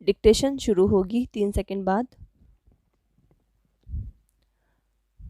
Dictation शुरू होगी 3 second बाद।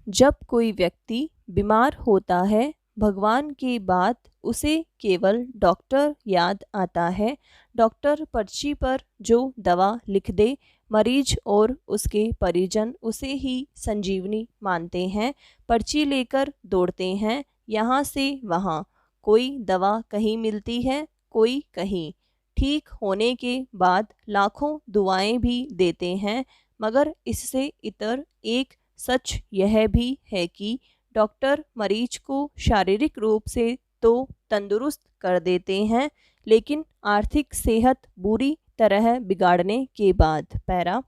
जब कोई व्यक्ति बीमार होता है, भगवान के बाद उसे केवल डॉक्टर याद आता है। डॉक्टर पर्ची पर जो दवा लिख दे, मरीज और उसके परिजन उसे ही संजीवनी मानते हैं। पर्ची लेकर दौड़ते हैं यहाँ से वहाँ। कोई दवा कहीं मिलती है, कोई कहीं। ठीक होने के बाद लाखों दुआएं भी देते हैं, मगर इससे इतर एक सच यह भी है कि डॉक्टर मरीज को शारीरिक रूप से तो तंदुरुस्त कर देते हैं, लेकिन आर्थिक सेहत बुरी तरह बिगाड़ने के बाद पैरा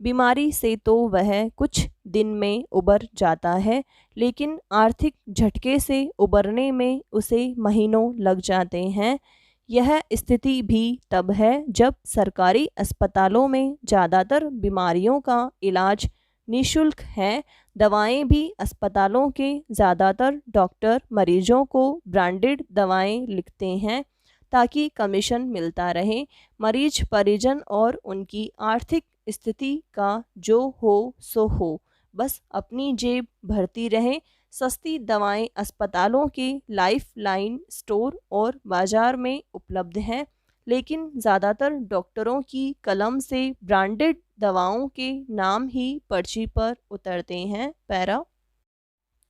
बीमारी से तो वह कुछ दिन में उबर जाता है, लेकिन आर्थिक झटके से उबरने में उसे महीनों लग जाते हैं। यह स्थिति भी तब है जब सरकारी अस्पतालों में ज़्यादातर बीमारियों का इलाज निःशुल्क है। दवाएं भी अस्पतालों के ज़्यादातर डॉक्टर मरीजों को ब्रांडेड दवाएं लिखते हैं ताकि कमीशन मिलता रहे। मरीज परिजन और उनकी आर्थिक स्थिति का जो हो सो हो, बस अपनी जेब भरती रहे। सस्ती दवाएं अस्पतालों के लाइफ लाइन स्टोर और बाज़ार में उपलब्ध हैं, लेकिन ज़्यादातर डॉक्टरों की कलम से ब्रांडेड दवाओं के नाम ही पर्ची पर उतरते हैं। पैरा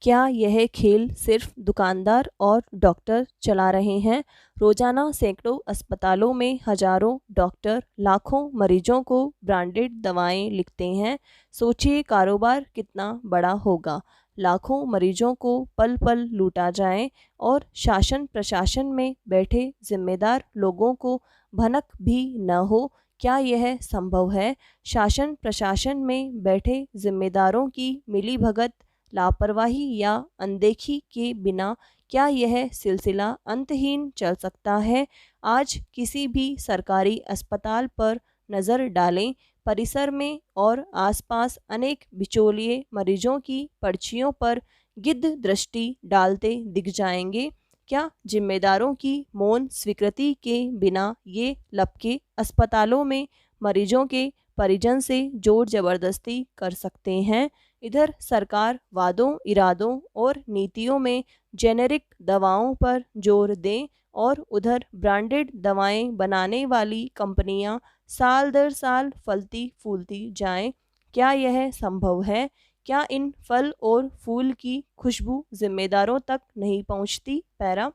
क्या यह खेल सिर्फ दुकानदार और डॉक्टर चला रहे हैं? रोजाना सैकड़ों अस्पतालों में हजारों डॉक्टर लाखों मरीजों को ब्रांडेड दवाएं लिखते हैं। सोचिए कारोबार कितना बड़ा होगा। लाखों मरीजों को पल पल लूटा जाए और शासन प्रशासन में बैठे जिम्मेदार लोगों को भनक भी न हो। क्या यह संभव है? शासन प्रशासन में बैठे जिम्मेदारों की मिलीभगत, लापरवाही या अनदेखी के बिना क्या यह सिलसिला अंतहीन चल सकता है? आज किसी भी सरकारी अस्पताल पर नज़र डालें, परिसर में और आसपास अनेक बिचौलिए मरीजों की पर्चियों पर गिद्ध दृष्टि डालते दिख जाएंगे। क्या जिम्मेदारों की मौन स्वीकृति के बिना ये लपके अस्पतालों में मरीजों के परिजन से जोर जबरदस्ती कर सकते हैं? इधर सरकार वादों, इरादों और नीतियों में जेनेरिक दवाओं पर जोर दें और उधर ब्रांडेड दवाएं बनाने वाली कंपनियां साल दर साल फलती फूलती जाएं। क्या यह संभव है? क्या इन फल और फूल की खुशबू जिम्मेदारों तक नहीं पहुंचती? पैरा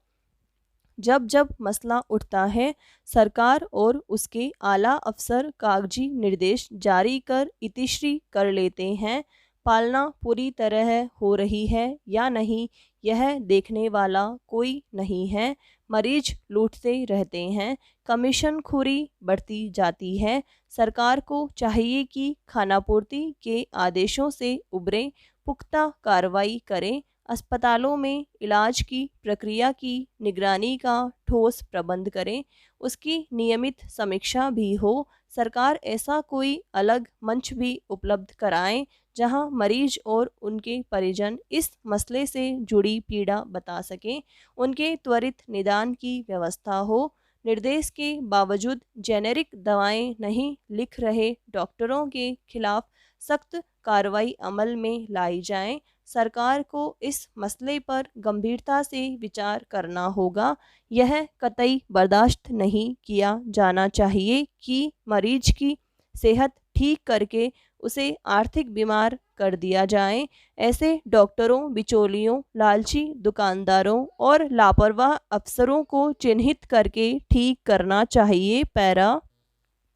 जब जब मसला उठता है, सरकार और उसके आला अफसर कागजी निर्देश जारी कर इतिश्री कर लेते हैं। पालना पूरी तरह हो रही है या नहीं, यह देखने वाला कोई नहीं है। मरीज लूटते रहते हैं, कमीशनखोरी बढ़ती जाती है। सरकार को चाहिए कि खानापूर्ति के आदेशों से उबरें, पुख्ता कार्रवाई करें। अस्पतालों में इलाज की प्रक्रिया की निगरानी का ठोस प्रबंध करें, उसकी नियमित समीक्षा भी हो। सरकार ऐसा कोई अलग मंच भी उपलब्ध कराएं जहां मरीज और उनके परिजन इस मसले से जुड़ी पीड़ा बता सकें, उनके त्वरित निदान की व्यवस्था हो। निर्देश के बावजूद जेनेरिक दवाएं नहीं लिख रहे डॉक्टरों के खिलाफ सख्त कार्रवाई अमल में लाई जाए। सरकार को इस मसले पर गंभीरता से विचार करना होगा। यह कतई बर्दाश्त नहीं किया जाना चाहिए कि मरीज की सेहत ठीक करके उसे आर्थिक बीमार कर दिया जाए। ऐसे डॉक्टरों, बिचौलियों, लालची दुकानदारों और लापरवाह अफसरों को चिन्हित करके ठीक करना चाहिए। पैरा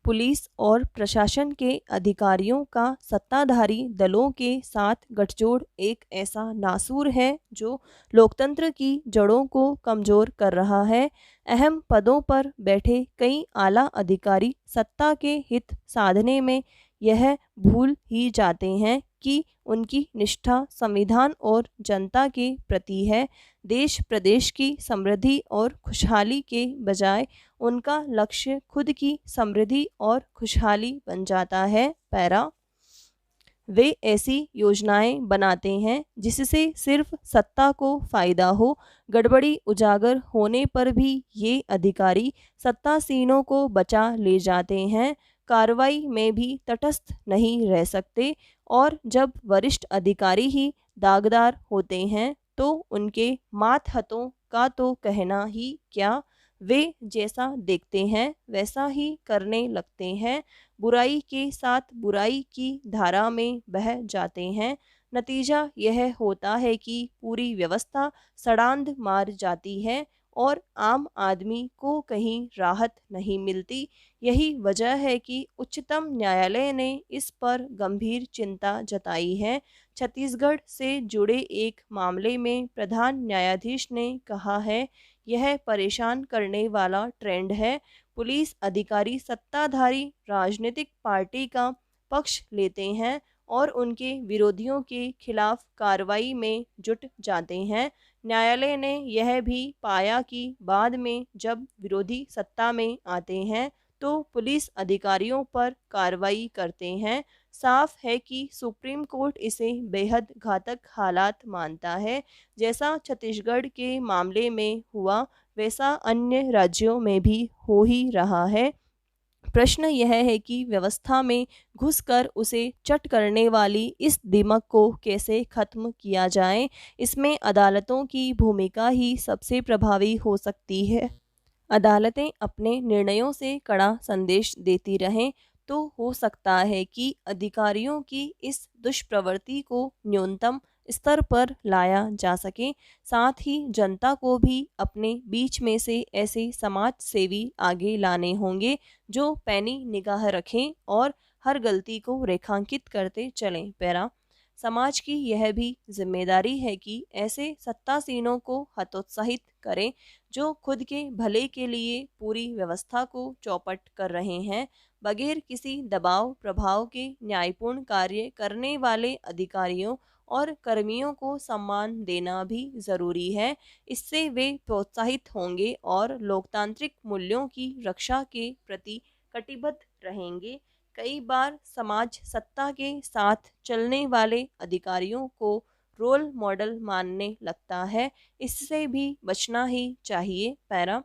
पुलिस और प्रशासन के अधिकारियों का सत्ताधारी दलों के साथ गठजोड़ एक ऐसा नासूर है जो लोकतंत्र की जड़ों को कमज़ोर कर रहा है। अहम पदों पर बैठे कई आला अधिकारी सत्ता के हित साधने में यह भूल ही जाते हैं कि उनकी निष्ठा संविधान और जनता के प्रति है। देश प्रदेश की समृद्धि और खुशहाली के बजाय उनका लक्ष्य खुद की समृद्धि और खुशहाली बन जाता है। पैरा वे ऐसी योजनाएं बनाते हैं जिससे सिर्फ सत्ता को फायदा हो। गड़बड़ी उजागर होने पर भी ये अधिकारी सत्तासीनों को बचा ले जाते हैं। कार्रवाई में भी तटस्थ नहीं रह सकते, और जब वरिष्ठ अधिकारी ही दागदार होते हैं तो उनके मातहतों का तो कहना ही क्या। वे जैसा देखते हैं वैसा ही करने लगते हैं, बुराई के साथ बुराई की धारा में बह जाते हैं। नतीजा यह होता है कि पूरी व्यवस्था सड़ांध मार जाती है और आम आदमी को कहीं राहत नहीं मिलती। यही वजह है कि उच्चतम न्यायालय ने इस पर गंभीर चिंता जताई है। छत्तीसगढ़ से जुड़े एक मामले में प्रधान न्यायाधीश ने कहा है, यह परेशान करने वाला ट्रेंड है। पुलिस अधिकारी सत्ताधारी राजनीतिक पार्टी का पक्ष लेते हैं और उनके विरोधियों के खिलाफ कार्रवाई में जुट जाते हैं। न्यायालय ने यह भी पाया कि बाद में जब विरोधी सत्ता में आते हैं तो पुलिस अधिकारियों पर कार्रवाई करते हैं। साफ है कि सुप्रीम कोर्ट इसे बेहद घातक हालात मानता है। जैसा छत्तीसगढ़ के मामले में हुआ वैसा अन्य राज्यों में भी हो ही रहा है। प्रश्न यह है कि व्यवस्था में घुसकर उसे चट करने वाली इस दिमक को कैसे खत्म किया जाए। इसमें अदालतों की भूमिका ही सबसे प्रभावी हो सकती है। अदालतें अपने निर्णयों से कड़ा संदेश देती रहें तो हो सकता है कि अधिकारियों की इस दुष्प्रवृत्ति को न्यूनतम स्तर पर लाया जा सके। साथ ही जनता को भी अपने बीच में से ऐसे समाज सेवी आगे लाने होंगे जो पैनी निगाह रखें और हर गलती को रेखांकित करते चलें। पैरा समाज की यह भी जिम्मेदारी है कि ऐसे सत्तासीनों को हतोत्साहित करें जो खुद के भले के लिए पूरी व्यवस्था को चौपट कर रहे हैं। बगैर किसी दबाव प्रभाव के न्यायपूर्ण कार्य करने वाले अधिकारियों और कर्मियों को सम्मान देना भी ज़रूरी है। इससे वे प्रोत्साहित होंगे और लोकतांत्रिक मूल्यों की रक्षा के प्रति कटिबद्ध रहेंगे। कई बार समाज सत्ता के साथ चलने वाले अधिकारियों को रोल मॉडल मानने लगता है, इससे भी बचना ही चाहिए। पैरा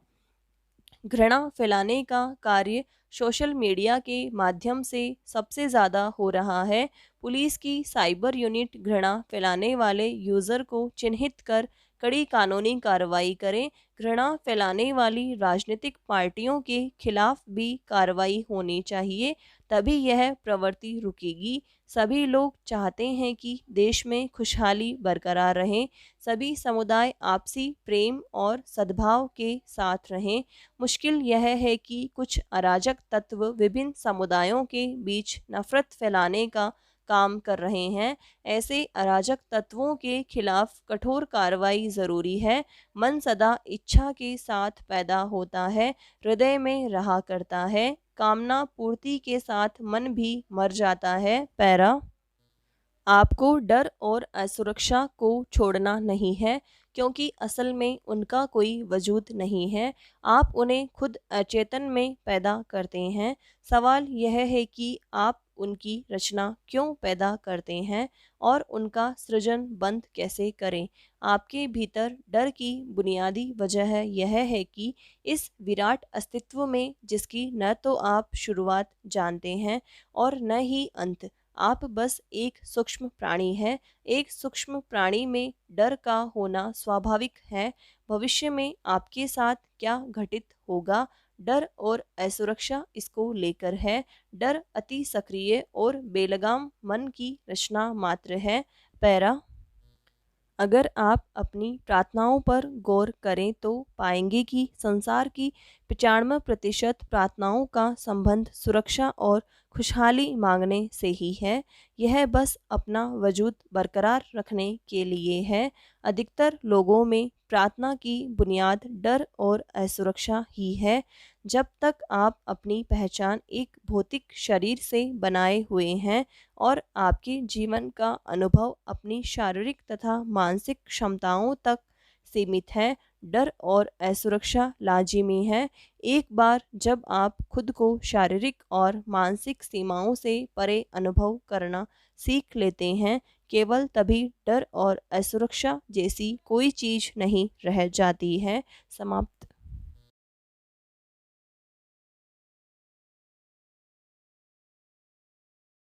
घृणा फैलाने का कार्य सोशल मीडिया के माध्यम से सबसे ज़्यादा हो रहा है। पुलिस की साइबर यूनिट घृणा फैलाने वाले यूज़र को चिन्हित कर कड़ी कानूनी कार्रवाई करें। घृणा फैलाने वाली राजनीतिक पार्टियों के खिलाफ भी कार्रवाई होनी चाहिए, तभी यह प्रवृत्ति रुकेगी। सभी लोग चाहते हैं कि देश में खुशहाली बरकरार रहे, सभी समुदाय आपसी प्रेम और सद्भाव के साथ रहें। मुश्किल यह है कि कुछ अराजक तत्व विभिन्न समुदायों के बीच नफरत फैलाने का काम कर रहे हैं। ऐसे अराजक तत्वों के खिलाफ कठोर कार्रवाई ज़रूरी है। मन सदा इच्छा के साथ पैदा होता है, हृदय में रहा करता है। कामना पूर्ति के साथ मन भी मर जाता है। पैरा आपको डर और असुरक्षा को छोड़ना नहीं है, क्योंकि असल में उनका कोई वजूद नहीं है। आप उन्हें खुद अचेतन में पैदा करते हैं। सवाल यह है कि आप उनकी रचना क्यों पैदा करते हैं और उनका सृजन बंद कैसे करें। आपके भीतर डर की बुनियादी वजह यह है कि इस विराट अस्तित्व में जिसकी न तो आप शुरुआत जानते हैं और न ही अंत, आप बस एक सूक्ष्म प्राणी हैं। एक सूक्ष्म प्राणी में डर का होना स्वाभाविक है। भविष्य में आपके साथ क्या घटित होगा, डर और असुरक्षा इसको लेकर है। डर अति सक्रिय और बेलगाम मन की रचना मात्र है। पैरा अगर आप अपनी प्रार्थनाओं पर गौर करें तो पाएंगे कि संसार की 95% प्रार्थनाओं का संबंध सुरक्षा और खुशहाली मांगने से ही है। यह बस अपना वजूद बरकरार रखने के लिए है। अधिकतर लोगों में प्रार्थना की बुनियाद डर और असुरक्षा ही है। जब तक आप अपनी पहचान एक भौतिक शरीर से बनाए हुए हैं और आपके जीवन का अनुभव अपनी शारीरिक तथा मानसिक क्षमताओं तक सीमित है, डर और असुरक्षा लाजिमी है। एक बार जब आप खुद को शारीरिक और मानसिक सीमाओं से परे अनुभव करना सीख लेते हैं, केवल तभी डर और असुरक्षा जैसी कोई चीज़ नहीं रह जाती है। समाप्त।